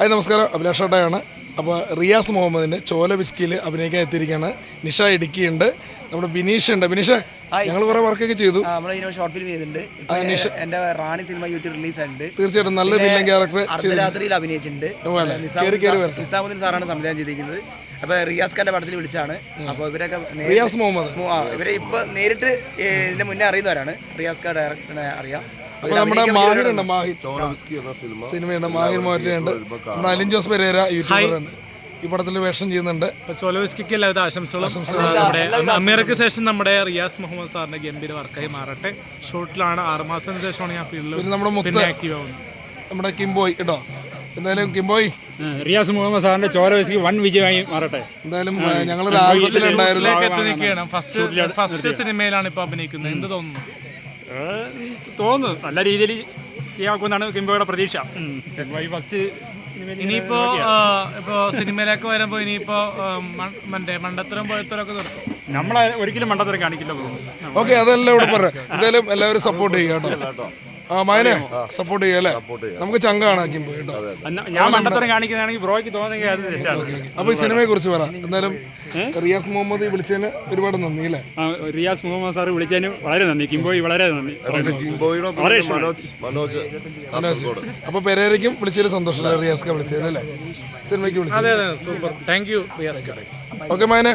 Hi നമസ്കാരം, അഭിലാഷ് ഷാട്ടയാണ്. അപ്പോൾ റിയാസ് മുഹമ്മദിൻ്റെ ചോല വിസ്കിയിൽ അഭിനയിക്കാൻ എത്തിയിരിക്കുകയാണ്. നിഷ ഇടുക്കിയുണ്ട്, നമ്മുടെ ബിനീഷ് ഉണ്ട്. ബിനീഷ്, ഞങ്ങൾ കുറേ വർക്കൊക്കെ ചെയ്തു. ഷോർട്ട് ഫിലിം ചെയ്തിട്ടുണ്ട്. എൻ്റെ റാണി സിനിമ യൂട്യൂബ് റിലീസ് ആയിട്ടുണ്ട്. തീർച്ചയായിട്ടും നല്ലൊരു വില്ലൻ ക്യാരക്ടർ അർദ്ധരാത്രിയിൽ അഭിനയിച്ചിട്ടുണ്ട്. നിസാമുദ്ദീൻ സാറാണ് സംവിധാനം ചെയ്തിരിക്കുന്നത്. അപ്പോൾ റിയാസ് ഖാന്റെ പടത്തിൽ വിളിച്ചാണ്. അപ്പോൾ ഇവരൊക്കെ റിയാസ് മുഹമ്മദ് ഇവരെ ഇപ്പോൾ നേരിട്ട് ഇതിന്റെ മുന്നേ അറിയുന്നവരാണ്. റിയാസ് ഖാൻ ഡയറക്ടറിനെ അറിയാം. നമ്മുടെ മാഹിറുണ്ട്, സിനിമയുണ്ട്, മാഹിർ മോറ്റയുണ്ട്. നമ്മുടെ അലിൻ ജോസ് പെരേര യൂട്യൂബറുണ്ട്, ഈ പടത്തിൽ വേഷം ചെയ്യുന്നുണ്ട്. ചോലോവിസ്കിക്ക് എല്ലാവിധ ആശംസകളും. അമീറയ്ക്ക് ശേഷം നമ്മുടെ റിയാസ് മുഹമ്മദ് സാറിന്റെ ഗംഭീര വർക്കായി മാറട്ടെ. ഷൂട്ടിലാണ്, 6 മാസത്തിന് ശേഷമാണ് ഞാൻ ഫീൽഡിൽ നമ്മുടെ ആക്റ്റീവ് ആവുന്നത്. നമ്മുടെ കിംബോയ് കേട്ടോ. എന്തായാലും കിംബോയ്, റിയാസ് മുഹമ്മദ് സാറിന്റെ ചോലോവിസ്കി വൻ വിജയമായി മാറട്ടെ. എന്തായാലും ഞങ്ങളൊരു ആൽബത്തിലുണ്ടായിരുന്നു. ഫസ്റ്റ് സിനിമയിലാണ് ഇപ്പൊ അഭിനയിക്കുന്നത്. എന്ത് തോന്നുന്നു നല്ല രീതിയിൽ ചെയ്യാക്കുമെന്നാണ് കിംബോയുടെ പ്രതീക്ഷ. ഇനിയിപ്പോ സിനിമയിലേക്ക് വരുമ്പോ ഇനിയിപ്പോ മണ്ടത്തരം പോയത്തരൊക്കെ നിർത്തും. നമ്മളെ ഒരിക്കലും മണ്ടത്തരം കാണിക്കില്ല. ഓക്കെ, അതെല്ലാം ഇവിടെ പറയാം. എന്തായാലും എല്ലാവരും സപ്പോർട്ട് ചെയ്യാം കേട്ടോ. മയനെ സപ്പോർട്ട് ചെയ്യാം അല്ലേ? നമുക്ക് ചങ്കാണ് കിംബോ കേട്ടോ. ഞാൻ മണ്ടത്തരം കാണിക്കുന്നതാണെങ്കിൽ ബ്രോയ്ക്ക് തോന്നുന്നെങ്കിൽ അത് തെറ്റാണ്. അപ്പൊ ഈ സിനിമയെ കുറിച്ച് പറ. എന്തായാലും റിയാസ് മുഹമ്മദ് വിളിച്ചതിന് ഒരുപാട് നന്ദി അല്ലേ? റിയാസ് മുഹമ്മദ് സാർ വിളിച്ചതിന് വളരെ നന്ദി. കിംബോയ് വളരെ നന്ദി. അപ്പൊ പെരേരയ്ക്കും വിളിച്ചതിൽ സന്തോഷമല്ലേ? റിയാസ് ഖാൻ വിളിച്ചതിന് അല്ലേ? സിനിമയ്ക്ക് വിളിച്ചത്. Super, thank you Riyas Khan. Okay മയനെ.